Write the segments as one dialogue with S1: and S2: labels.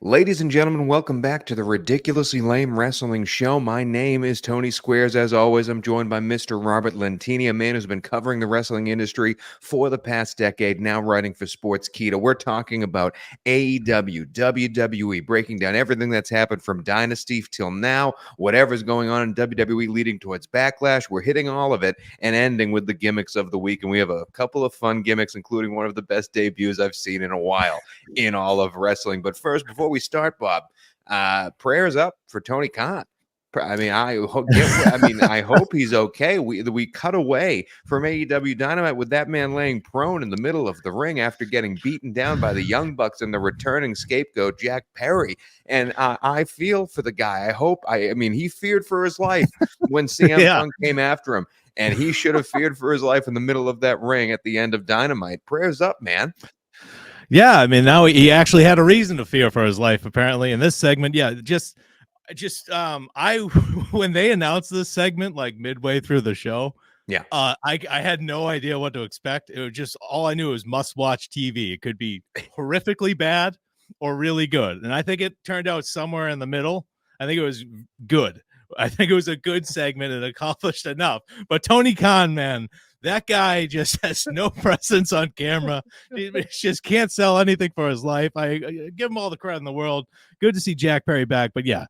S1: Ladies and gentlemen, welcome back to the Ridiculously Lame Wrestling Show. My name is Tony Squares. As always, I'm joined by Mr. Robert Lentini, a man who's been covering the wrestling industry for the past decade, now writing for Sportskeeda. We're talking about AEW, WWE, breaking down everything that's happened from Dynasty till now, whatever's going on in WWE leading towards Backlash. We're hitting all of it and ending with the gimmicks of the week. And we have a couple of fun gimmicks, including one of the best debuts I've seen in a while in all of wrestling. But first, before we start, Bob, prayers up for Tony Khan. I hope he's okay. We cut away from AEW Dynamite with that man laying prone in the middle of the ring after getting beaten down by the Young Bucks and the returning scapegoat Jack Perry. And I feel for the guy. He feared for his life when CM Punk came after him, and he should have feared for his life in the middle of that ring at the end of Dynamite. Prayers up, man.
S2: Yeah, I mean, now he actually had a reason to fear for his life, apparently, in this segment. Yeah, when they announced this segment, like midway through the show, I had no idea what to expect. It was just, all I knew was must-watch TV. It could be horrifically bad or really good. And I think it turned out somewhere in the middle. I think it was good. I think it was a good segment and accomplished enough. But Tony Khan, man, that guy just has no presence on camera. He just can't sell anything for his life. I give him all the credit in the world. Good to see Jack Perry back. But yeah,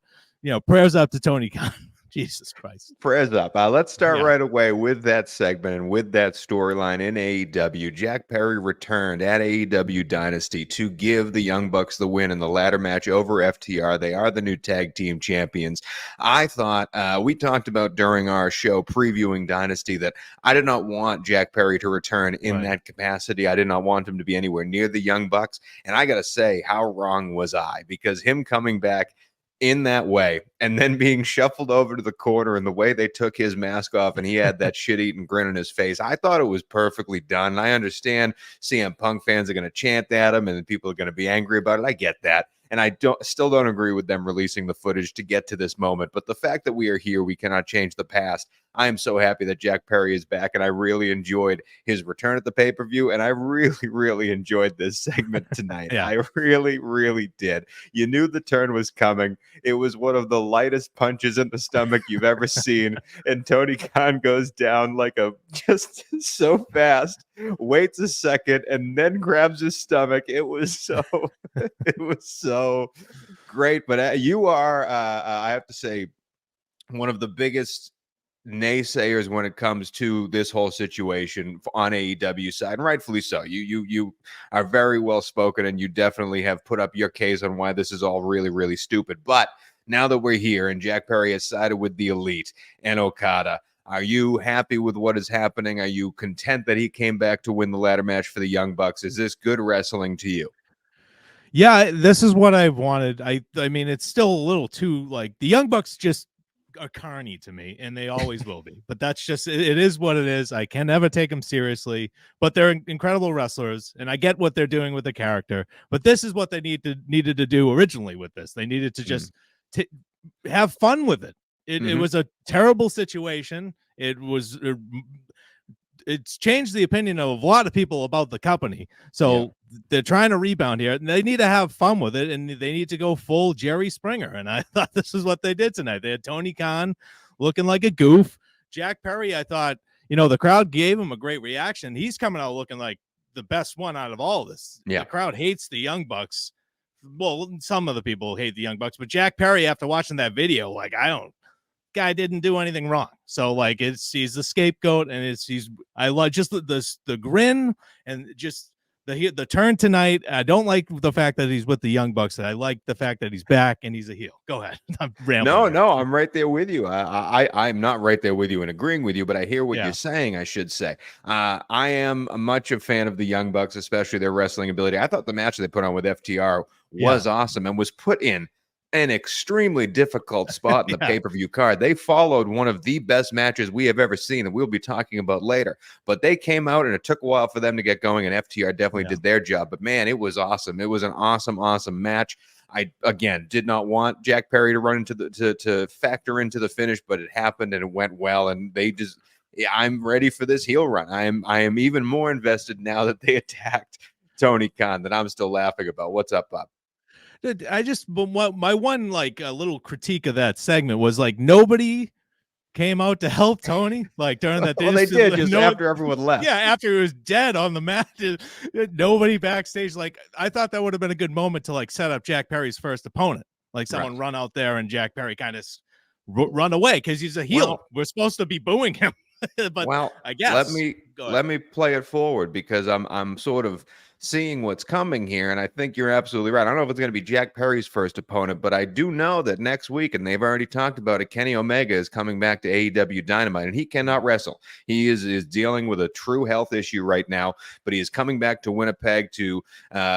S2: prayers up to Tony Khan. Jesus Christ.
S1: Prayers up. Let's start right away with that segment and with that storyline in AEW. Jack Perry returned at AEW Dynasty to give the Young Bucks the win in the ladder match over FTR. They are the new tag team champions. I thought we talked about during our show previewing Dynasty that I did not want Jack Perry to return in that capacity. I did not want him to be anywhere near the Young Bucks. And I got to say, how wrong was I? Because him coming back in that way and then being shuffled over to the corner and the way they took his mask off and he had that shit-eating grin on his face, I thought it was perfectly done. I understand CM Punk fans are going to chant at him and people are going to be angry about it. I get that. And I still don't agree with them releasing the footage to get to this moment. But the fact that we are here, we cannot change the past. I am so happy that Jack Perry is back, and I really enjoyed his return at the pay-per-view, and I really, really enjoyed this segment tonight. I really, really did. You knew the turn was coming. It was one of the lightest punches in the stomach you've ever seen, and Tony Khan goes down just so fast, waits a second, and then grabs his stomach. It was so great. But you are, I have to say, one of the biggest naysayers when it comes to this whole situation on AEW side, and rightfully so. You are very well spoken, and you definitely have put up your case on why this is all really, really stupid. But now that we're here and Jack Perry has sided with the Elite and Okada, are you happy with what is happening? Are you content that he came back to win the ladder match for the Young Bucks? Is this good wrestling to you?
S2: Yeah, this is what I wanted. I mean, it's still a little too, like, the Young Bucks just are carny to me, and they always will be. But that's just, it is what it is. I can never take them seriously, but they're incredible wrestlers, and I get what they're doing with the character. But this is what they needed to do originally with this. They needed to just have fun with it. It was a terrible situation. It's changed the opinion of a lot of people about the company. So they're trying to rebound here, and they need to have fun with it, and they need to go full Jerry Springer. And I thought this is what they did tonight. They had Tony Khan looking like a goof. Jack Perry, I thought, the crowd gave him a great reaction. He's coming out looking like the best one out of all of this. The crowd hates the Young Bucks. Well, some of the people hate the Young Bucks, but Jack Perry, after watching that video, like, guy didn't do anything wrong. So, like, he's the scapegoat, and I like just the grin and just the turn tonight. I don't like the fact that he's with the Young Bucks. I like the fact that he's back and he's a heel. Go ahead. I'm rambling.
S1: No, I'm right there with you. I'm not right there with you and agreeing with you, but I hear what you're saying, I should say. I am much a fan of the Young Bucks, especially their wrestling ability. I thought the match they put on with FTR was awesome and was put in an extremely difficult spot in the pay-per-view card. They followed one of the best matches we have ever seen, and we'll be talking about later. But they came out, and it took a while for them to get going, and FTR definitely did their job. But, man, it was awesome. It was an awesome, awesome match. I, again, did not want Jack Perry to run into to factor into the finish, but it happened, and it went well, and they just – I'm ready for this heel run. I am even more invested now that they attacked Tony Khan that I'm still laughing about. What's up, Bob?
S2: My one like a little critique of that segment was like nobody came out to help Tony like during that.
S1: They did just after everyone left.
S2: Yeah, after he was dead on the mat. Nobody backstage. Like I thought that would have been a good moment to like set up Jack Perry's first opponent. Like someone run out there and Jack Perry kind of run away because he's a heel. We're supposed to be booing him. But I guess
S1: let me play it forward because I'm sort of seeing what's coming here, and I think you're absolutely right. I don't know if it's going to be Jack Perry's first opponent, but I do know that next week, and they've already talked about it, Kenny Omega is coming back to AEW Dynamite, and he cannot wrestle. He is dealing with a true health issue right now, but he is coming back to Winnipeg to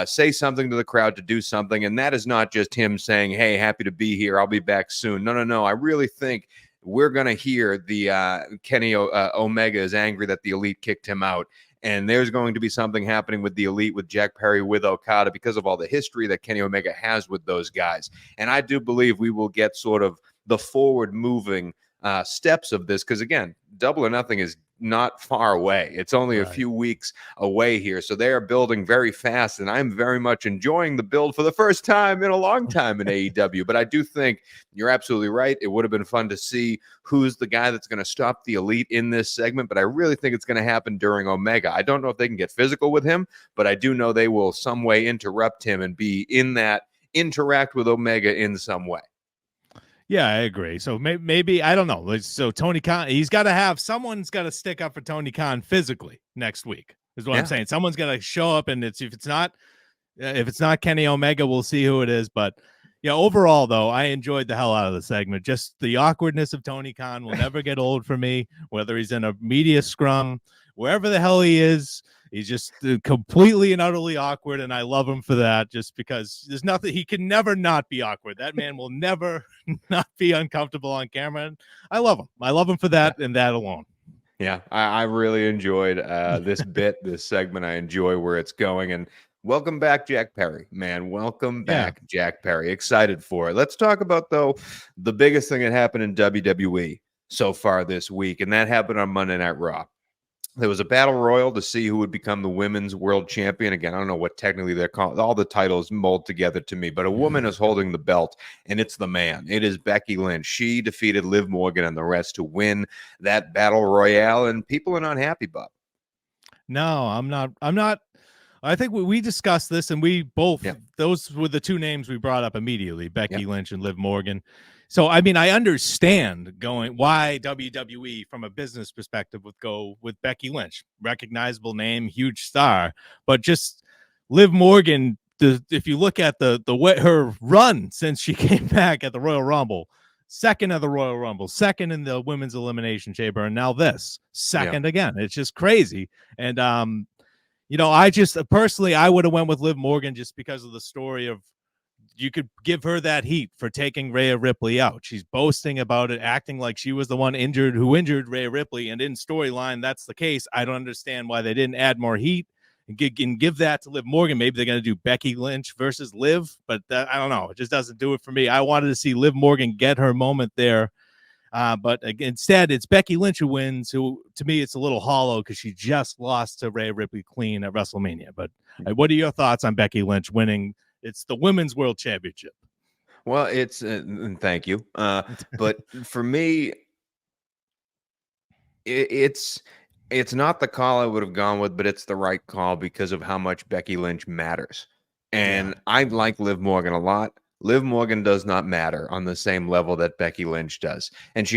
S1: say something to the crowd, to do something, and that is not just him saying, hey, happy to be here, I'll be back soon. No. I really think we're going to hear the Kenny Omega is angry that the Elite kicked him out. And there's going to be something happening with the Elite, with Jack Perry, with Okada, because of all the history that Kenny Omega has with those guys. And I do believe we will get sort of the forward-moving steps of this, because, again, Double or Nothing is not far away. It's only a few weeks away here. So they are building very fast, and I'm very much enjoying the build for the first time in a long time in AEW. But I do think you're absolutely right. It would have been fun to see who's the guy that's going to stop the Elite in this segment, but I really think it's going to happen during Omega. I don't know if they can get physical with him, but I do know they will some way interrupt him and be in that, interact with Omega in some way.
S2: Yeah, I agree. So maybe I don't know. So Tony Khan, someone's got to stick up for Tony Khan physically next week. Is what I'm saying. Someone's got to show up, and if it's not Kenny Omega, we'll see who it is. But yeah, overall though, I enjoyed the hell out of the segment. Just the awkwardness of Tony Khan will never get old for me. Whether he's in a media scrum, wherever the hell he is. He's just completely and utterly awkward, and I love him for that just because there's nothing. He can never not be awkward. That man will never not be uncomfortable on camera, and I love him. I love him for that and that alone.
S1: Yeah, I really enjoyed this this segment. I enjoy where it's going, and welcome back, Jack Perry, man. Welcome back, Jack Perry. Excited for it. Let's talk about, though, the biggest thing that happened in WWE so far this week, and that happened on Monday Night Raw. There was a battle royal to see who would become the women's world champion. Again, I don't know what technically they're called. All the titles mold together to me, but a woman is holding the belt, and it's the man. It is Becky Lynch. She defeated Liv Morgan and the rest to win that battle royale, and people are not happy, Bob.
S2: No, I'm not. I think we discussed this, and we both, those were the two names we brought up immediately, Becky Lynch and Liv Morgan. So, I mean, I understand why WWE, from a business perspective, would go with Becky Lynch. Recognizable name, huge star. But just Liv Morgan, if you look at her run since she came back at the Royal Rumble, second at the Royal Rumble, second in the Women's Elimination Chamber, and now this, second again. It's just crazy. And, I just personally, I would have went with Liv Morgan just because of the story of, you could give her that heat for taking Rhea Ripley out. She's boasting about it, acting like she was the one who injured Rhea Ripley. And in storyline, that's the case. I don't understand why they didn't add more heat and give that to Liv Morgan. Maybe they're going to do Becky Lynch versus Liv, but I don't know. It just doesn't do it for me. I wanted to see Liv Morgan get her moment there. But instead, it's Becky Lynch who wins, who, to me, it's a little hollow because she just lost to Rhea Ripley clean at WrestleMania. But what are your thoughts on Becky Lynch winning? It's the Women's World Championship.
S1: Well, it's thank you. But for me, it's not the call I would have gone with, but it's the right call because of how much Becky Lynch matters. And I like Liv Morgan a lot. Liv Morgan does not matter on the same level that Becky Lynch does. And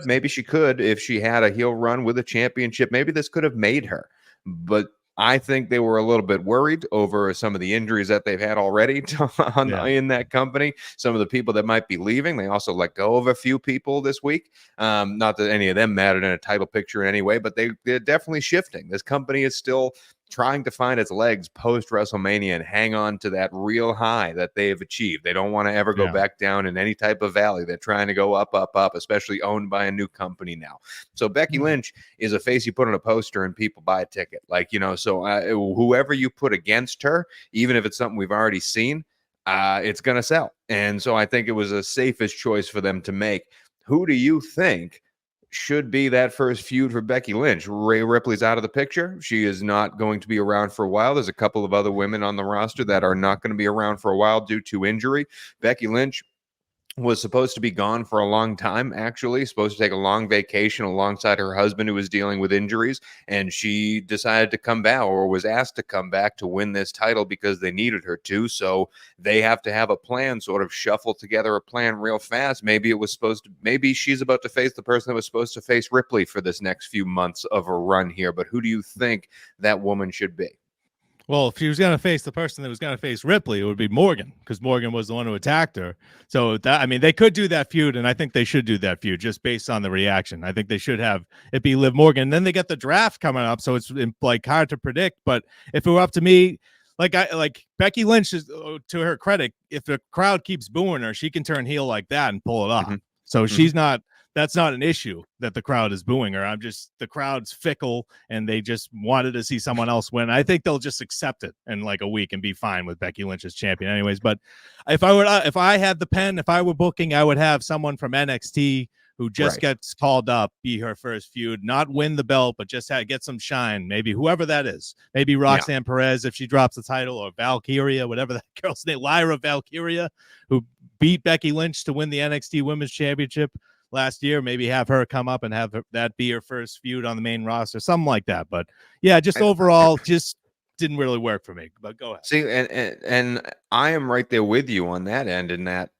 S1: maybe she could, if she had a heel run with a championship, maybe this could have made her. But I think they were a little bit worried over some of the injuries that they've had already in that company. Some of the people that might be leaving. They also let go of a few people this week. Not that any of them mattered in a title picture anyway, but they're definitely shifting. This company is still trying to find its legs post WrestleMania and hang on to that real high that they've achieved. They don't want to ever go back down in any type of valley. They're trying to go up, up, up, especially owned by a new company now. So Becky Lynch is a face you put on a poster and people buy a ticket. So whoever you put against her, even if it's something we've already seen, it's going to sell. And so I think it was a safest choice for them to make. Who do you think should be that first feud for Becky Lynch. Rhea Ripley's out of the picture. She is not going to be around for a while. There's a couple of other women on the roster that are not going to be around for a while due to injury. Becky Lynch was supposed to be gone for a long time, actually, supposed to take a long vacation alongside her husband who was dealing with injuries. And she decided to come back, or was asked to come back, to win this title because they needed her to. So they have to have a plan, sort of shuffle together a plan real fast. Maybe she's about to face the person that was supposed to face Ripley for this next few months of a run here. But who do you think that woman should be?
S2: Well, if she was going to face the person that was going to face Ripley, it would be Morgan, because Morgan was the one who attacked her. So that, I mean, they could do that feud, and I think they should do that feud just based on the reaction. I think they should have it be Liv Morgan. And then they get the draft coming up, so it's like hard to predict. But if it were up to me, like Becky Lynch is, to her credit, if the crowd keeps booing her, she can turn heel like that and pull it off. Mm-hmm. So she's not. That's not an issue that the crowd is booing her. The crowd's fickle and they just wanted to see someone else win. I think they'll just accept it in like a week and be fine with Becky Lynch as champion anyways. But if I had the pen, if I were booking, I would have someone from NXT who just gets called up, be her first feud, not win the belt, but just get some shine. Maybe whoever that is, maybe Roxanne Perez, if she drops the title, or Valkyria, whatever that girl's name, Lyra Valkyria, who beat Becky Lynch to win the NXT Women's Championship last year. Maybe have her come up and have that be her first feud on the main roster, something like that. But yeah, just overall, just didn't really work for me. But go ahead.
S1: See, and I am right there with you on that end, in that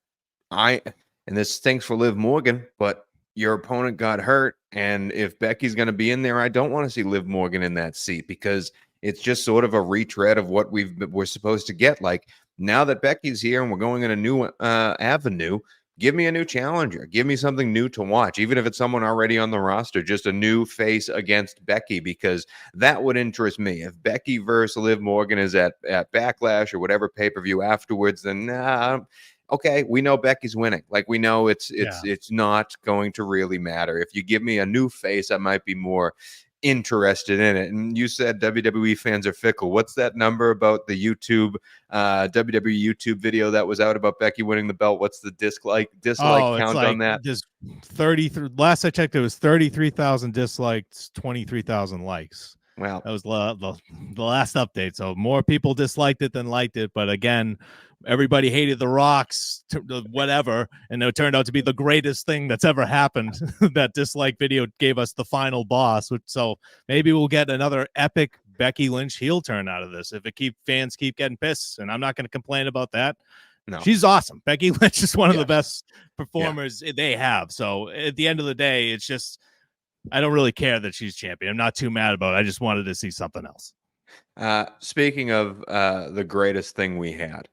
S1: and this stinks for Liv Morgan, but your opponent got hurt, and if Becky's going to be in there, I don't want to see Liv Morgan in that seat, because it's just sort of a retread of what we're supposed to get. Like, now that Becky's here and we're going in a new avenue, give me a new challenger. Give me something new to watch, even if it's someone already on the roster, just a new face against Becky, because that would interest me. If Becky versus Liv Morgan is at Backlash or whatever pay-per-view afterwards, then okay, we know Becky's winning. Like, we know it's not going to really matter. If you give me a new face, I might be more interested in it. And you said WWE fans are fickle. What's that number about the YouTube WWE YouTube video that was out about Becky winning the belt? What's the dislike count on that?
S2: Just 33. Last I checked, it was 33,000 dislikes, 23,000 likes.
S1: Wow,
S2: that was the last update. So more people disliked it than liked it. But again, everybody hated the Rock's whatever, and it turned out to be the greatest thing that's ever happened. That dislike video gave us the final boss. So maybe we'll get another epic Becky Lynch heel turn out of this if fans keep getting pissed, and I'm not going to complain about that. No, she's awesome. Becky Lynch is one of the best performers they have. So at the end of the day, it's just, I don't really care that she's champion. I'm not too mad about it. I just wanted to see something else.
S1: Speaking of the greatest thing we had,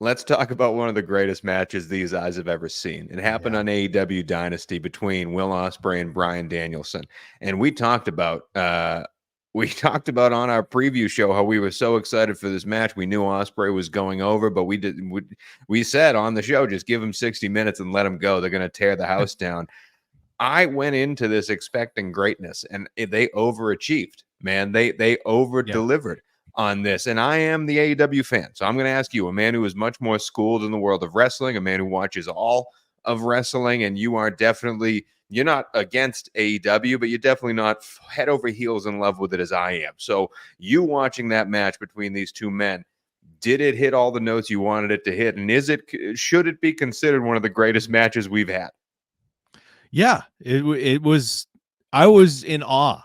S1: let's talk about one of the greatest matches these eyes have ever seen. It happened on AEW Dynasty between Will Ospreay and Bryan Danielson. And we talked about on our preview show how we were so excited for this match. We knew Ospreay was going over, but we said on the show, just give him 60 minutes and let him go. They're going to tear the house down. I went into this expecting greatness, and they overachieved, man. They over-delivered on this. And I am the AEW fan. So I'm going to ask you, a man who is much more schooled in the world of wrestling, a man who watches all of wrestling, and you're not against AEW, but you're definitely not head over heels in love with it as I am. So you watching that match between these two men, did it hit all the notes you wanted it to hit? And should it be considered one of the greatest matches we've had?
S2: Yeah, it was. I was in awe.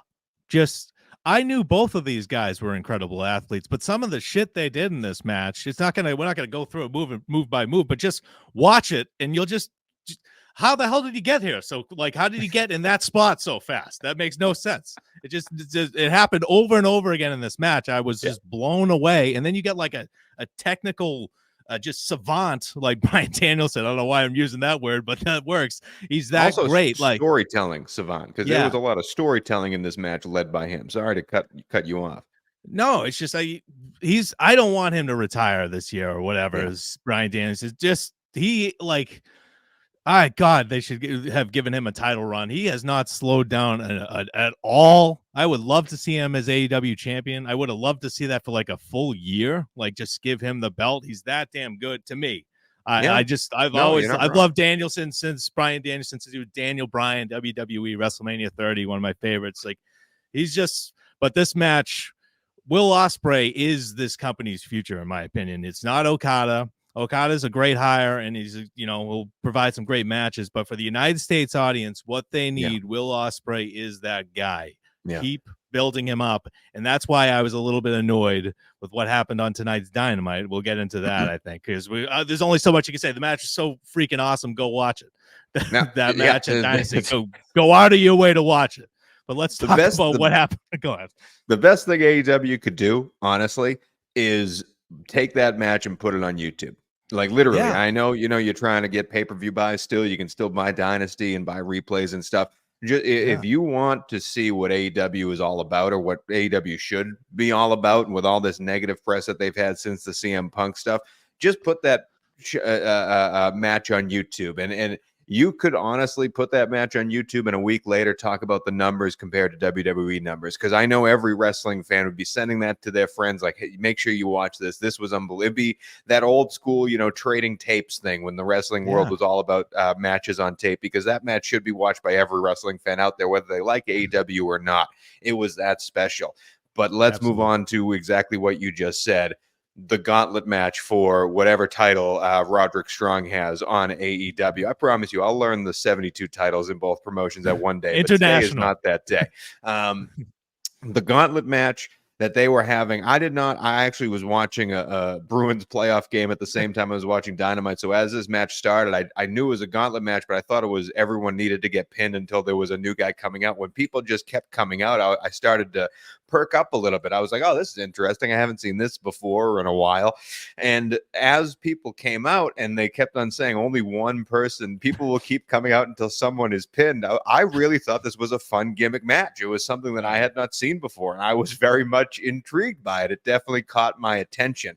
S2: I knew both of these guys were incredible athletes, but some of the shit they did in this match, we're not gonna go through it move by move, but just watch it and you'll just how the hell did he get here? So like, how did he get in that spot so fast? That makes no sense. It happened over and over again in this match. I was just blown away. And then you get like a technical just savant like Bryan Danielson. I don't know why I'm using that word, but that works. He's that
S1: also
S2: great. Like
S1: storytelling savant, because there was a lot of storytelling in this match led by him. Sorry to cut you off.
S2: No, it's just I don't want him to retire this year or whatever. As Bryan Danielson, just God, they should have given him a title run. He has not slowed down at all. I would love to see him as AEW champion. I would have loved to see that for like a full year. Like, just give him the belt. He's that damn good to me. I've loved Danielson since Bryan Danielson, since he was Daniel Bryan, WWE WrestleMania 30, one of my favorites. Like, but this match, Will Ospreay is this company's future, in my opinion. It's not Okada. Okada's a great hire, and will provide some great matches. But for the United States audience, what they need, Will Ospreay is that guy. Yeah. Keep building him up, and that's why I was a little bit annoyed with what happened on tonight's Dynamite. We'll get into that, I think, because there's only so much you can say. The match is so freaking awesome. Go watch it. That match at Dynasty. Go out of your way to watch it. But let's talk about what happened. Go ahead.
S1: The best thing AEW could do, honestly, is take that match and put it on YouTube. Like, literally, I know, you're trying to get pay-per-view buys still. You can still buy Dynasty and buy replays and stuff. If you want to see what AEW is all about, or what AEW should be all about, and with all this negative press that they've had since the CM Punk stuff, just put that match on YouTube. And you could honestly put that match on YouTube and a week later talk about the numbers compared to WWE numbers. Because I know every wrestling fan would be sending that to their friends, like, hey, make sure you watch this. This was unbelievable. It'd be that old school, trading tapes thing when the wrestling world was all about matches on tape, because that match should be watched by every wrestling fan out there, whether they like AEW or not. It was that special. But let's move on to exactly what you just said. The gauntlet match for whatever title Roderick Strong has on AEW. I promise you, I'll learn the 72 titles in both promotions at one day.
S2: International.
S1: But today is not that day. The gauntlet match that they were having, I actually was watching a Bruins playoff game at the same time I was watching Dynamite. So as this match started, I knew it was a gauntlet match, but I thought it was everyone needed to get pinned until there was a new guy coming out. When people just kept coming out, I started to perk up a little bit. I was like, oh, this is interesting. I haven't seen this before in a while. And as people came out and they kept on saying only one person, people will keep coming out until someone is pinned. I really thought this was a fun gimmick match. It was something that I had not seen before, and I was very much intrigued by it. It definitely caught my attention.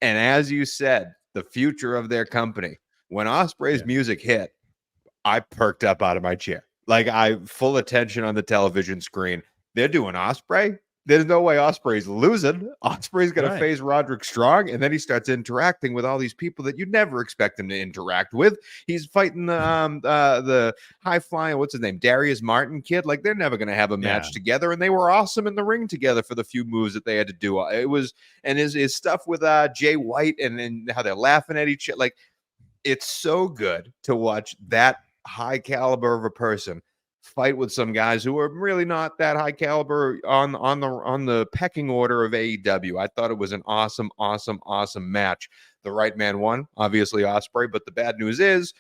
S1: And as you said, the future of their company, when Ospreay's music hit, I perked up out of my chair. Like, full attention on the television screen. They're doing Ospreay. There's no way Ospreay's losing. Ospreay's going to face Roderick Strong, and then he starts interacting with all these people that you'd never expect him to interact with. He's fighting the high-flying, what's his name, Darius Martin kid. Like, they're never going to have a match together, and they were awesome in the ring together for the few moves that they had to do. It was, and his stuff with Jay White and how they're laughing at each other. Like, it's so good to watch that high caliber of a person fight with some guys who are really not that high caliber on the pecking order of AEW. I thought it was an awesome match. The right man won, obviously Ospreay, but the bad news is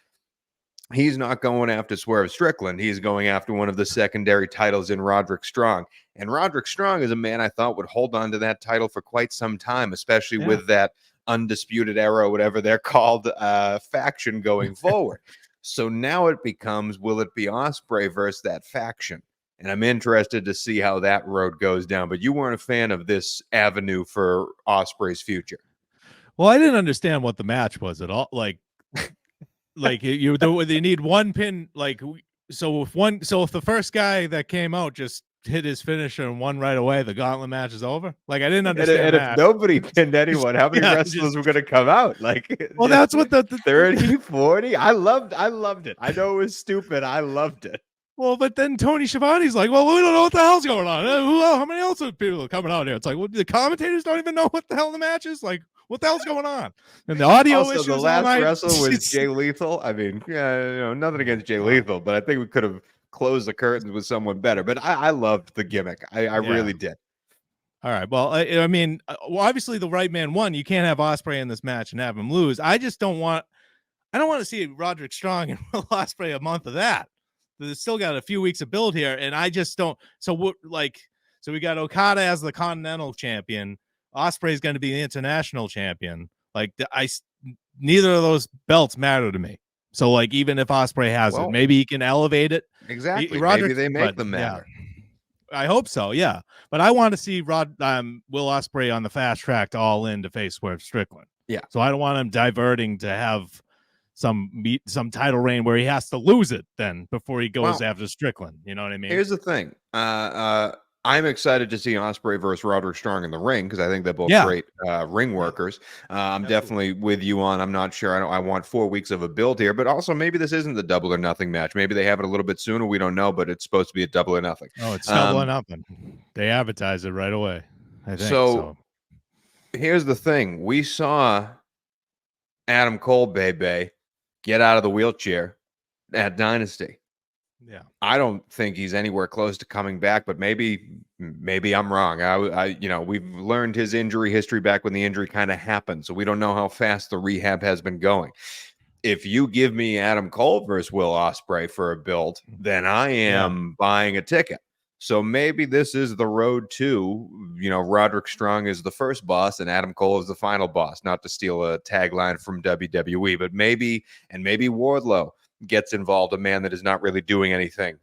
S1: he's not going after Swerve Strickland. He's going after one of the secondary titles in Roderick Strong. And Roderick Strong is a man I thought would hold on to that title for quite some time, especially with that Undisputed Era, whatever they're called, faction going forward. So now it becomes, will it be Ospreay versus that faction? And I'm interested to see how that road goes down. But you weren't a fan of this avenue for Ospreay's future.
S2: Well, I didn't understand what the match was at all. Like they need one pin. Like, so if the first guy that came out just hit his finisher and won right away, the gauntlet match is over. Like, I didn't understand.
S1: And if nobody pinned anyone, how many wrestlers were going to come out? Like,
S2: well, that's what the
S1: 30, 40. I loved it. I know it was stupid. I loved it.
S2: Well, but then Tony Schiavone's like, well, we don't know what the hell's going on. How many else people are coming out here? It's like, well, the commentators don't even know what the hell the match is. Like, what the hell's going on? And the audio
S1: also,
S2: issues.
S1: The last wrestle was Jay Lethal. I mean, nothing against Jay Lethal, but I think we could have closed the curtains with someone better. But I loved the gimmick. I really did.
S2: All right. Well, I mean, obviously the right man won. You can't have Ospreay in this match and have him lose. I don't want to see Roderick Strong and Will Ospreay a month of that. There's still got a few weeks of build here, and I just don't. So we got Okada as the Continental Champion. Ospreay is going to be the International Champion. Like, neither of those belts matter to me. So, like, even if Ospreay has it, maybe he can elevate it.
S1: Exactly. Maybe they make them matter.
S2: Yeah, I hope so. Yeah, but I want to see Will Ospreay on the fast track to All In to face Swerve Strickland.
S1: Yeah.
S2: So I don't want him diverting to have some title reign where he has to lose it then before he goes after Strickland. You know what I mean?
S1: Here's the thing. I'm excited to see Ospreay versus Roderick Strong in the ring because I think they're both great ring workers. I'm definitely with you on. I'm not sure. I want 4 weeks of a build here, but also maybe this isn't the double or nothing match. Maybe they have it a little bit sooner. We don't know, but it's supposed to be a double or nothing.
S2: Oh, it's double or nothing. They advertise it right away. I think
S1: so. Here's the thing: we saw Adam Cole, baby, get out of the wheelchair at Dynasty.
S2: Yeah,
S1: I don't think he's anywhere close to coming back, but maybe I'm wrong. We've learned his injury history back when the injury kind of happened, so we don't know how fast the rehab has been going. If you give me Adam Cole versus Will Ospreay for a build, then I am buying a ticket. So maybe this is the road to, Roderick Strong is the first boss and Adam Cole is the final boss. Not to steal a tagline from WWE, but maybe Wardlow gets involved, a man that is not really doing anything.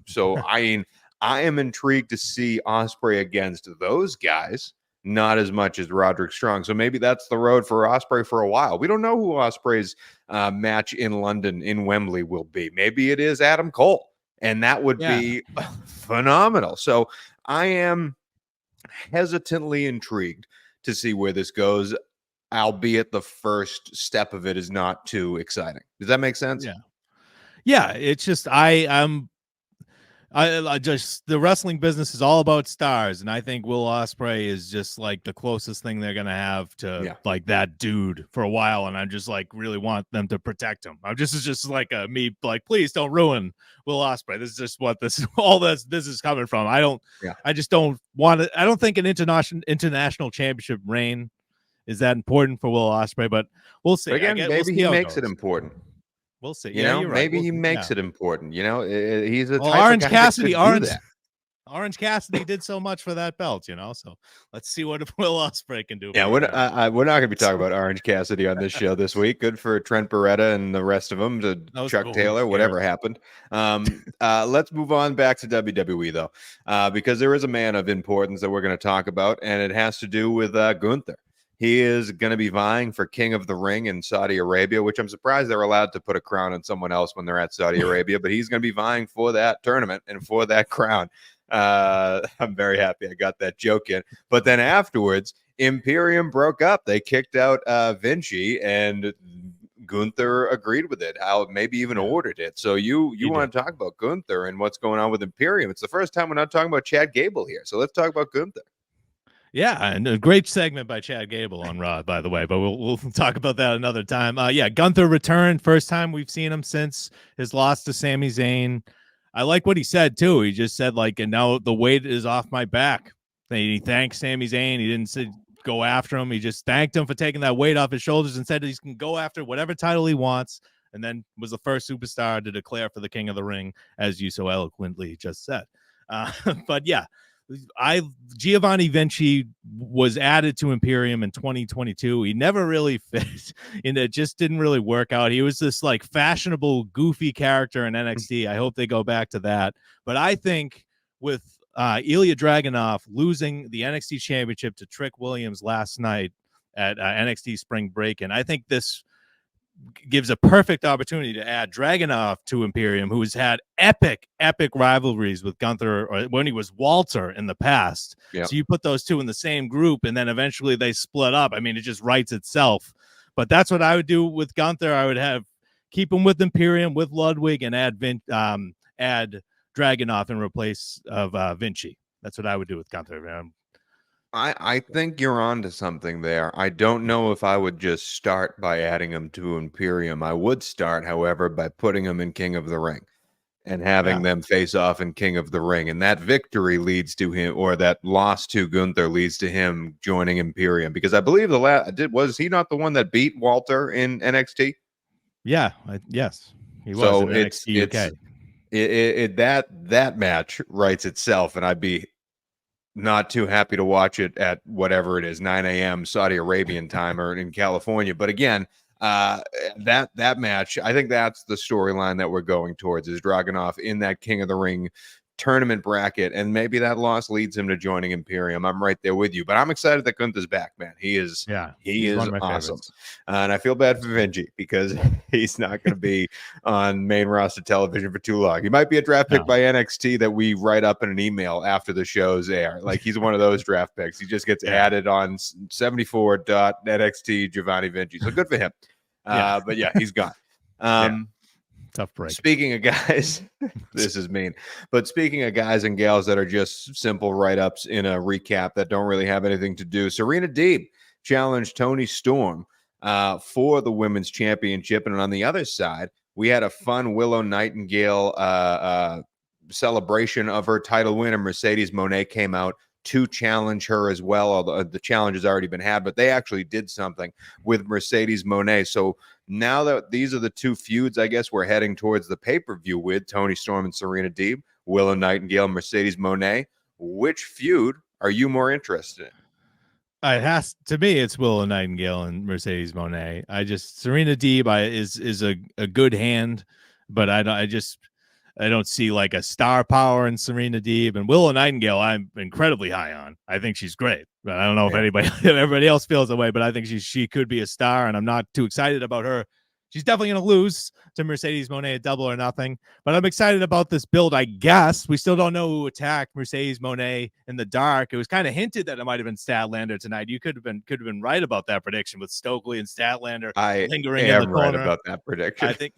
S1: So I am intrigued to see Ospreay against those guys, not as much as Roderick Strong. So maybe that's the road for Ospreay for a while. We don't know who Ospreay's match in London, in Wembley, will be. Maybe it is Adam Cole, and that would be phenomenal. So I am hesitantly intrigued to see where this goes, albeit the first step of it is not too exciting. Does that make sense?
S2: Yeah, it's just I just the wrestling business is all about stars, and I think Will Ospreay is just like the closest thing they're gonna have to like that dude for a while, and I just like really want them to protect him. This is just like me like, please don't ruin Will Ospreay. This is just what this is coming from. I just don't want it. I don't think an international championship reign is that important for Will Ospreay, but we'll see.
S1: But again, maybe he makes it important.
S2: We'll see.
S1: Maybe he makes it important. He's a type
S2: Orange
S1: of guy
S2: Cassidy.
S1: that
S2: Orange Cassidy did so much for that belt, So let's see what Will Ospreay can do.
S1: Yeah, we're not going to be talking about Orange Cassidy on this show this week. Good for Trent Beretta and the rest of them, to Chuck Taylor, whatever happened. Let's move on back to WWE though, because there is a man of importance that we're going to talk about, and it has to do with Gunther. He is going to be vying for King of the Ring in Saudi Arabia, which I'm surprised they're allowed to put a crown on someone else when they're at Saudi Arabia, but he's going to be vying for that tournament and for that crown. I'm very happy I got that joke in. But then afterwards, Imperium broke up. They kicked out Vinci, and Gunther agreed with it. Maybe even ordered it. So you want to talk about Gunther and what's going on with Imperium. It's the first time we're not talking about Chad Gable here. So let's talk about Gunther.
S2: Yeah, and a great segment by Chad Gable on Raw, by the way, but we'll talk about that another time. Gunther returned. First time we've seen him since his loss to Sami Zayn. I like what he said, too. He just said, and now the weight is off my back. He thanked Sami Zayn. He didn't say go after him. He just thanked him for taking that weight off his shoulders and said he can go after whatever title he wants, and then was the first superstar to declare for the King of the Ring, as you so eloquently just said. But yeah. Giovanni Vinci was added to Imperium in 2022. He never really fit, and it just didn't really work out. He was this fashionable, goofy character in NXT. I hope they go back to that. But I think with Ilya Dragunov losing the NXT Championship to Trick Williams last night at NXT Spring Break, and I think this gives a perfect opportunity to add Dragunov to Imperium, who has had epic rivalries with Gunther, or when he was Walter in the past. Yep. So you put those two in the same group, and then eventually they split up. I mean, it just writes itself. But that's what I would do with Gunther. I would keep him with Imperium, with Ludwig, and add Dragunov in replace of Vinci. That's what I would do with Gunther, man.
S1: I think you're on to something there. I don't know if I would just start by adding him to Imperium. I would start, however, by putting him in King of the Ring and having them face off in King of the Ring. And that victory leads to him, or that loss to Gunther leads to him joining Imperium. Because I believe was he not the one that beat Walter in NXT?
S2: Yeah, yes, he was.
S1: So
S2: in NXT UK.
S1: That match writes itself, and I'd be not too happy to watch it at whatever it is, 9 a.m. Saudi Arabian time or in California. But again, that match, I think that's the storyline that we're going towards, is Dragunov in that King of the Ring tournament bracket, and maybe that loss leads him to joining Imperium. I'm right there with you, but I'm excited that Gunther's back, man. He is
S2: one of my
S1: awesome.
S2: favorites.
S1: And I feel bad for Vinci because he's not going to be on main roster television for too long. He might be a draft pick by NXT that we write up in an email after the shows air. Like, he's one of those draft picks. He just gets added on 74.NXT Giovanni Vinci. So good for him. But yeah, he's gone.
S2: Tough break.
S1: Speaking of guys, this is mean, but speaking of guys and gals that are just simple write-ups in a recap that don't really have anything to do, Serena Deeb challenged Toni Storm for the women's championship. And on the other side, we had a fun Willow Nightingale celebration of her title win, and Mercedes Moné came out to challenge her as well, although the challenge has already been had, but they actually did something with Mercedes Moné. So now that these are the two feuds, I guess we're heading towards the pay-per-view with Toni Storm and Serena Deeb, Willow Nightingale, Mercedes Moné. Which feud are you more interested in?
S2: It has to me. It's Willow Nightingale and Mercedes Moné. Serena Deeb is a good hand, but I don't see like a star power in Serena Deeb. And Willow Nightingale, I'm incredibly high on. I think she's great, but I don't know if everybody else feels that way. But I think she could be a star, and I'm not too excited about her. She's definitely going to lose to Mercedes Moné at Double or Nothing, but I'm excited about this build. I guess we still don't know who attacked Mercedes Moné in the dark. It was kind of hinted that it might have been Statlander tonight. You could have been right about that prediction with Stokely and Statlander lingering in the corner.
S1: Right about that prediction.
S2: I think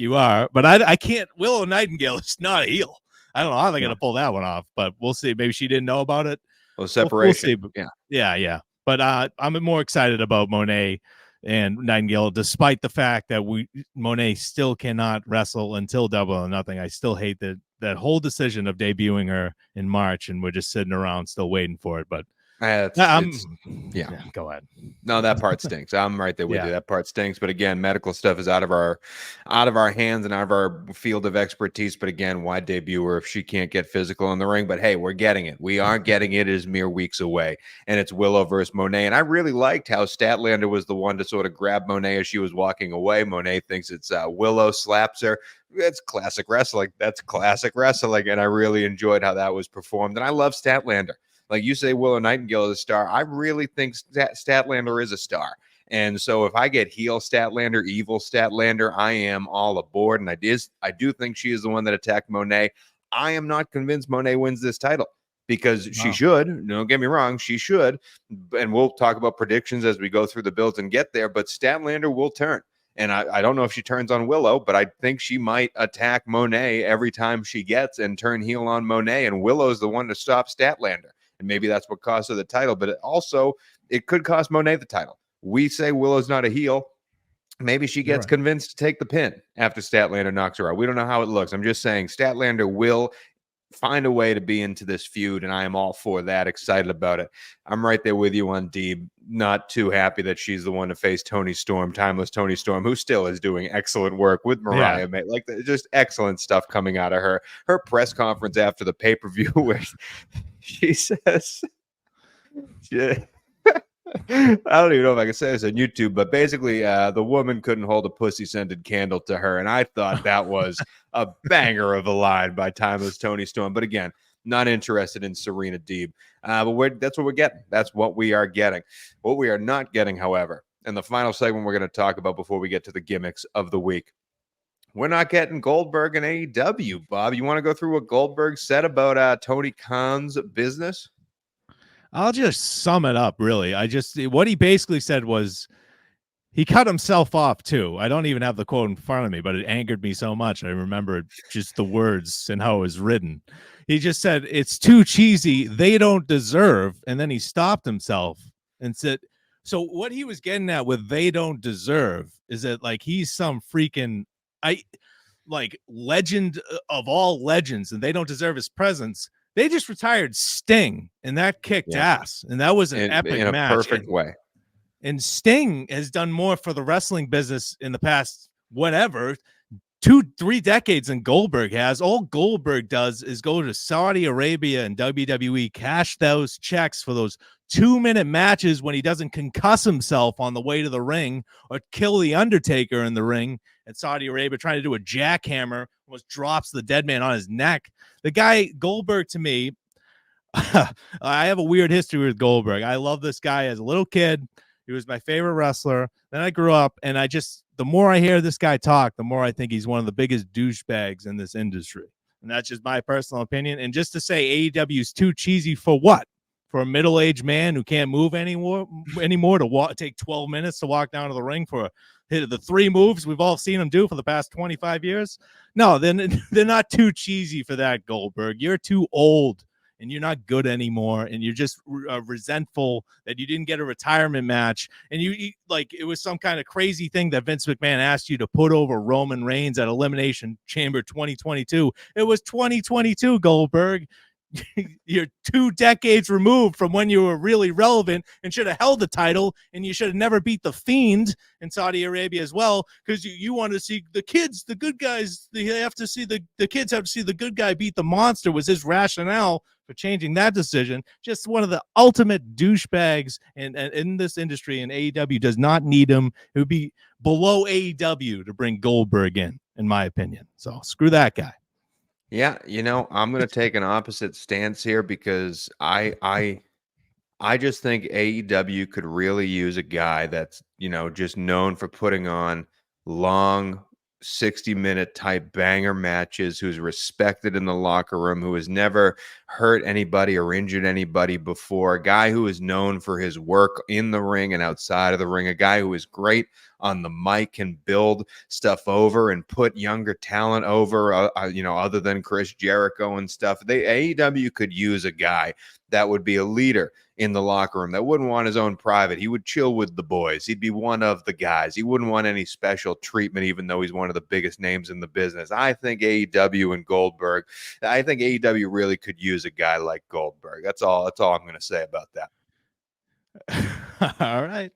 S2: you are, but I can't. Willow Nightingale is not a heel. I don't know how they're going to pull that one off, but we'll see. Maybe she didn't know about it.
S1: Well, separation.
S2: We'll see. Yeah. But I'm more excited about Moné and Nightingale, despite the fact that Moné still cannot wrestle until Double or Nothing. I still hate that whole decision of debuting her in March, and we're just sitting around still waiting for it. But
S1: go ahead. No, that part stinks. I'm right there with you. That part stinks. But again, medical stuff is out of our hands and out of our field of expertise. But again, why debut her if she can't get physical in the ring? But hey, we're getting it. We are getting it. It is mere weeks away, and it's Willow versus Moné. And I really liked how Statlander was the one to sort of grab Moné as she was walking away. Moné thinks it's Willow, slaps her. It's classic wrestling. That's classic wrestling, and I really enjoyed how that was performed. And I love Statlander. Like you say, Willow Nightingale is a star. I really think Statlander is a star. And so if I get heel Statlander, evil Statlander, I am all aboard. And I do think she is the one that attacked Moné. I am not convinced Moné wins this title because she should. Don't get me wrong, she should. And we'll talk about predictions as we go through the builds and get there. But Statlander will turn. And I don't know if she turns on Willow, but I think she might attack Moné every time she gets and turn heel on Moné. And Willow's the one to stop Statlander. And maybe that's what cost her the title, but it could cost Moné the title. We say Willow's not a heel. Maybe she gets convinced to take the pin after Statlander knocks her out. We don't know how it looks. I'm just saying Statlander will find a way to be into this feud, and I am all for that, excited about it. I'm right there with you on Deeb. Not too happy that she's the one to face Toni Storm, timeless Toni Storm, who still is doing excellent work with Mariah. Yeah. Like, just excellent stuff coming out of her. Her press conference after the pay-per-view where she says, I don't even know if I can say this on YouTube, but basically the woman couldn't hold a pussy-scented candle to her, and I thought that was a banger of a line by timeless Toni Storm. But again, not interested in Serena Deeb. But that's what we're getting. That's what we are getting. What we are not getting, however, and the final segment we're going to talk about before we get to the gimmicks of the week, we're not getting Goldberg and AEW. Bob, you want to go through what Goldberg said about Tony Khan's business?
S2: I'll just sum it up, really. What he basically said was he cut himself off, too. I don't even have the quote in front of me, but it angered me so much. I remember just the words and how it was written. He just said, it's too cheesy. They don't deserve. And then he stopped himself and said, so what he was getting at with they don't deserve is that like he's some freaking legend of all legends and they don't deserve his presence. They just retired Sting, and that kicked ass, and that was an epic match. In a perfect way. And Sting has done more for the wrestling business in the past, whatever, 2-3 decades than Goldberg has. All Goldberg does is go to Saudi Arabia and WWE, cash those checks for those 2-minute matches when he doesn't concuss himself on the way to the ring or kill the Undertaker in the ring at Saudi Arabia trying to do a jackhammer, almost drops the dead man on his neck. The guy Goldberg, to me, I have a weird history with Goldberg. I love this guy as a little kid. He was my favorite wrestler. Then I grew up, and the more I hear this guy talk, the more I think he's one of the biggest douchebags in this industry. And that's just my personal opinion. And just to say AEW is too cheesy for what? For a middle-aged man who can't move anymore to take 12 minutes to walk down to the ring for the 3 moves we've all seen him do for the past 25 years? No, then they're not too cheesy for that, Goldberg. You're too old. And you're not good anymore, and you're just resentful that you didn't get a retirement match, and you like it was some kind of crazy thing that Vince McMahon asked you to put over Roman Reigns at Elimination Chamber 2022. It was 2022, Goldberg. You're 2 decades removed from when you were really relevant and should have held the title, and you should have never beat the Fiend in Saudi Arabia as well, because you want to see the kids, the good guys. They have to see the kids have to see the good guy beat the monster, was his rationale for changing that decision. Just one of the ultimate douchebags in this industry, and AEW does not need him. It would be below AEW to bring Goldberg in my opinion. So screw that guy.
S1: Yeah, I'm going to take an opposite stance here because I just think AEW could really use a guy that's, just known for putting on long 60-minute type banger matches, who's respected in the locker room, who has never hurt anybody or injured anybody before, a guy who is known for his work in the ring and outside of the ring, a guy who is great on the mic, can build stuff over and put younger talent over, other than Chris Jericho and stuff. AEW could use a guy that would be a leader in the locker room, that wouldn't want his own private. He would chill with the boys. He'd be one of the guys. He wouldn't want any special treatment, even though he's one of the biggest names in the business. I think AEW and Goldberg, I think AEW really could use a guy like Goldberg. That's all I'm going to say about that.
S2: All right.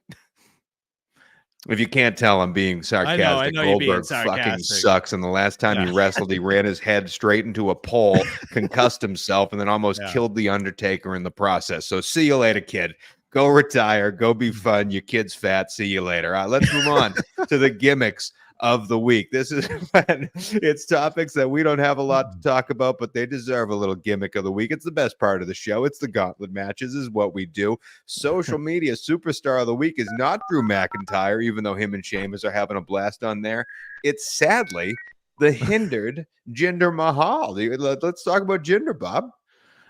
S1: If you can't tell, I'm being sarcastic.
S2: I know
S1: Goldberg fucking sucks. And the last time he wrestled, he ran his head straight into a pole, concussed himself, and then almost killed the Undertaker in the process. So see you later, kid. Go retire. Go be fun. Your kid's fat. See you later. All right, let's move on to the gimmicks of the week. This is when it's topics that we don't have a lot to talk about, but they deserve a little gimmick of the week. It's the best part of the show. It's the gauntlet matches is what we do. Social media superstar of the week is not Drew McIntyre, even though him and Sheamus are having a blast on there. It's sadly the hindered Jinder Mahal. Let's talk about Jinder, Bob.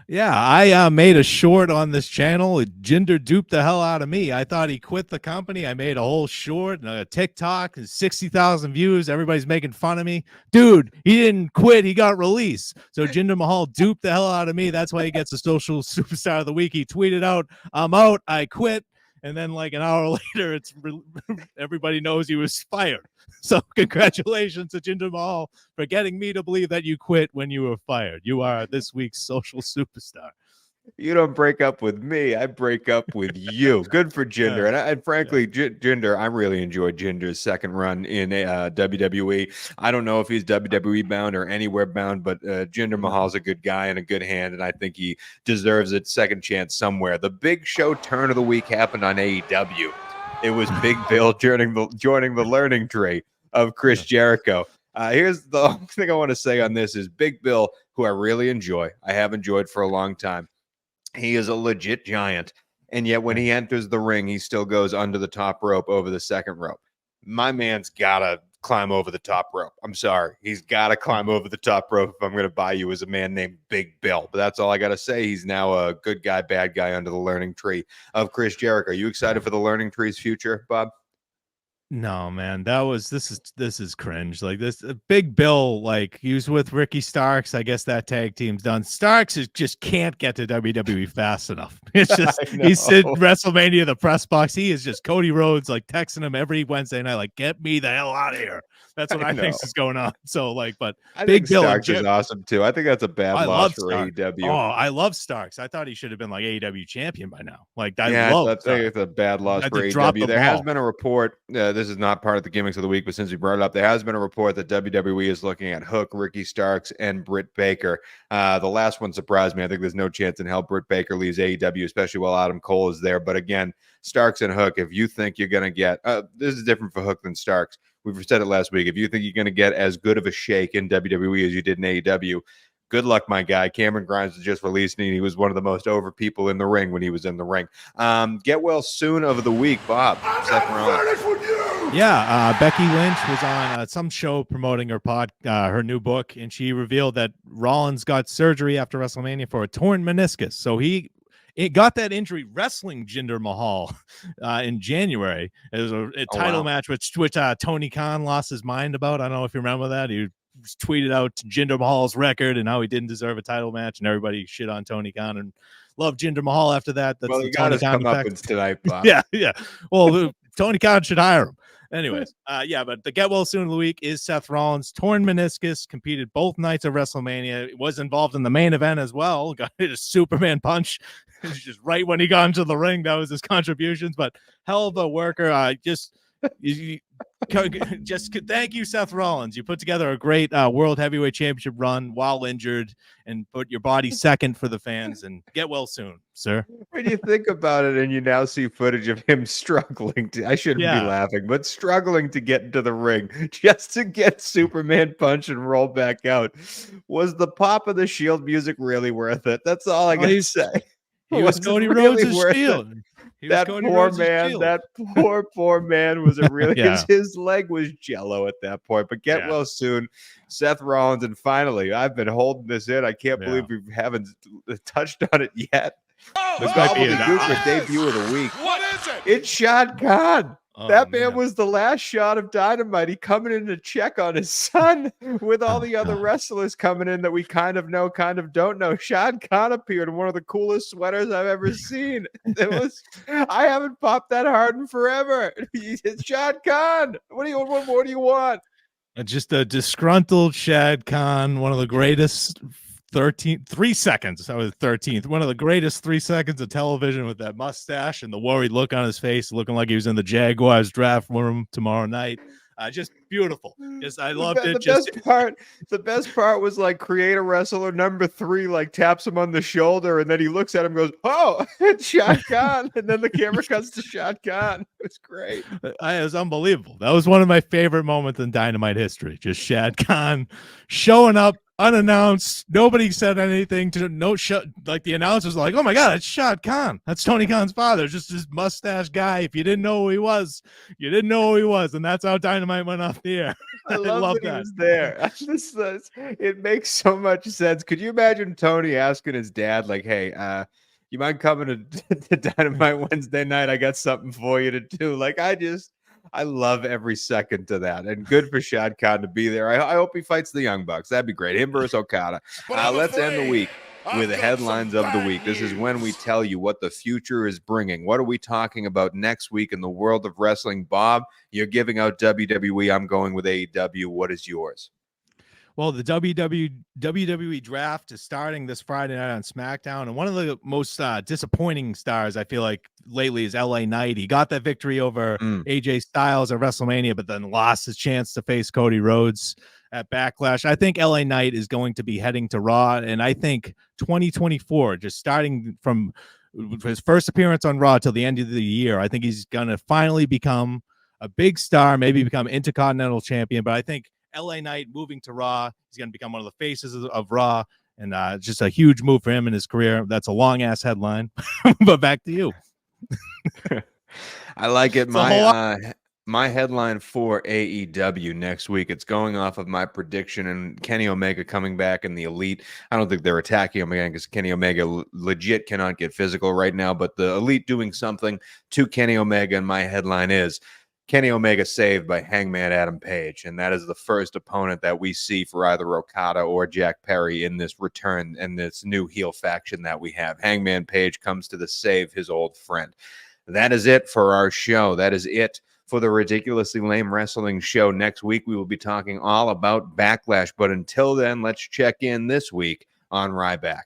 S2: Yeah, I made a short on this channel. Jinder duped the hell out of me. I thought he quit the company. I made a whole short and a TikTok and 60,000 views. Everybody's making fun of me. Dude, he didn't quit. He got released. So Jinder Mahal duped the hell out of me. That's why he gets the social superstar of the week. He tweeted out, "I'm out. I quit." And then like an hour later, everybody knows he was fired. So congratulations to Jinder Mahal for getting me to believe that you quit when you were fired. You are this week's social superstar.
S1: You don't break up with me. I break up with you. Good for Jinder. And frankly, Jinder, I really enjoyed Jinder's second run in WWE. I don't know if he's WWE bound or anywhere bound, but Jinder Mahal's a good guy and a good hand, and I think he deserves a second chance somewhere. The big show turn of the week happened on AEW. It was Big Bill joining the learning tree of Chris Jericho. Here's the only thing I want to say on this is Big Bill, who I really enjoy. I have enjoyed for a long time. He is a legit giant, and yet when he enters the ring, he still goes under the top rope over the second rope. My man's got to climb over the top rope. I'm sorry. He's got to climb over the top rope if I'm going to buy you as a man named Big Bill. But that's all I got to say. He's now a good guy, bad guy under the learning tree of Chris Jericho. Are you excited for the learning tree's future, Bob?
S2: No, man, this is cringe. Like this Big Bill, like he was with Ricky Starks. I guess that tag team's done. Starks just can't get to WWE fast enough. It's just he's in WrestleMania, the press box. He is just Cody Rhodes, like texting him every Wednesday night, like, get me the hell out of here. That's what I think is going on. So like, but
S1: I Big Bill Starks is awesome too. I think that's a bad loss for AEW.
S2: Oh, I love Starks. I thought he should have been like AEW champion by now. Like I think
S1: it's a bad loss for AEW. There has been a report. this is not part of the gimmicks of the week, but since we brought it up, there has been a report that WWE is looking at Hook, Ricky Starks, and Britt Baker. The last one surprised me. I think there's no chance in hell Britt Baker leaves AEW, especially while Adam Cole is there. But again, Starks and Hook, if you think you're going to get this is different for Hook than Starks. We've said it last week. If you think you're going to get as good of a shake in WWE as you did in AEW, good luck, my guy. Cameron Grimes was just released, and he was one of the most over people in the ring when he was in the ring. Get well soon of the week, Bob. Second round.
S2: Yeah, Becky Lynch was on some show promoting her new book, and she revealed that Rollins got surgery after WrestleMania for a torn meniscus. So he got that injury wrestling Jinder Mahal in January. It was a title match, which Tony Khan lost his mind about. I don't know if you remember that. He tweeted out Jinder Mahal's record and how he didn't deserve a title match, and everybody shit on Tony Khan and loved Jinder Mahal after that. That's
S1: well, he got his comeuppance tonight, Bob.
S2: yeah. Well, Tony Khan should hire him. Anyways, but the get well soon of the week is Seth Rollins, torn meniscus, competed both nights of WrestleMania, was involved in the main event as well, got hit a Superman punch just right when he got into the ring. That was his contributions, but hell of a worker. Just thank you, Seth Rollins. You put together a great World Heavyweight Championship run while injured and put your body second for the fans, and get well soon, sir.
S1: When you think about it and you now see footage of him struggling I shouldn't be laughing, but struggling to get into the ring just to get Superman punch and roll back out. Was the pop of the Shield music really worth it? That's all I gotta say.
S2: He was Cody Rhodes' Shield.
S1: That poor man, that poor man was a really his leg was jello at that point. But get well soon, Seth Rollins. And finally, I've been holding this in. I can't believe we haven't touched on it yet. The gobbledygook debut of the week.
S3: What is it?
S1: It's Shad Khan. That man was the last shot of Dynamite. He coming in to check on his son with all the other wrestlers coming in that we kind of know, kind of don't know. Shad Khan appeared in one of the coolest sweaters I've ever seen. I haven't popped that hard in forever. It's Shad Khan. What more do you want?
S2: Just a disgruntled Shad Khan, one of the greatest 3 seconds. I was 13th. One of the greatest 3 seconds of television with that mustache and the worried look on his face, looking like he was in the Jaguars draft room tomorrow night. Just beautiful. I loved it.
S1: The best part was like creator wrestler number 3 like taps him on the shoulder, and then he looks at him and goes, "Oh, it's Shad Khan," and then the camera cuts to Shad Khan. It was great.
S2: It was unbelievable. That was one of my favorite moments in Dynamite history. Just Shad Khan showing up unannounced. Nobody said anything like the announcers were like, "Oh my God, it's Shad Khan. That's Tony Khan's father." Just this mustache guy. If you didn't know who he was, you didn't know who he was. And that's how Dynamite went off the air.
S1: I love that he was there. It makes so much sense. Could you imagine Tony asking his dad, like, "Hey, you mind coming to Dynamite Wednesday night? I got something for you to do." Like, I love every second to that, and good for Shad Khan to be there. I hope he fights the Young Bucks. That'd be great. Him versus Okada. Let's end the week with the headlines of the week. This is when we tell you what the future is bringing. What are we talking about next week in the world of wrestling? Bob, you're giving out WWE. I'm going with AEW. What is yours?
S2: Well, the WWE draft is starting this Friday night on SmackDown, and one of the most disappointing stars I feel like lately is LA Knight. He got that victory over AJ Styles at WrestleMania, but then lost his chance to face Cody Rhodes at Backlash. I think LA Knight is going to be heading to Raw, and I think 2024, just starting from his first appearance on Raw till the end of the year, I think he's going to finally become a big star, maybe become Intercontinental Champion, but I think LA Knight moving to Raw, he's going to become one of the faces of Raw, and just a huge move for him in his career. That's a long-ass headline, but back to you.
S1: I like it. My headline for AEW next week, it's going off of my prediction and Kenny Omega coming back in the Elite. I don't think they're attacking him again because Kenny Omega legit cannot get physical right now, but the Elite doing something to Kenny Omega, and my headline is Kenny Omega saved by Hangman Adam Page, and that is the first opponent that we see for either Okada or Jack Perry in this return and this new heel faction that we have. Hangman Page comes to save his old friend. That is it for our show. That is it for the Ridiculously Lame Wrestling Show. Next week, we will be talking all about Backlash, but until then, let's check in this week on Ryback.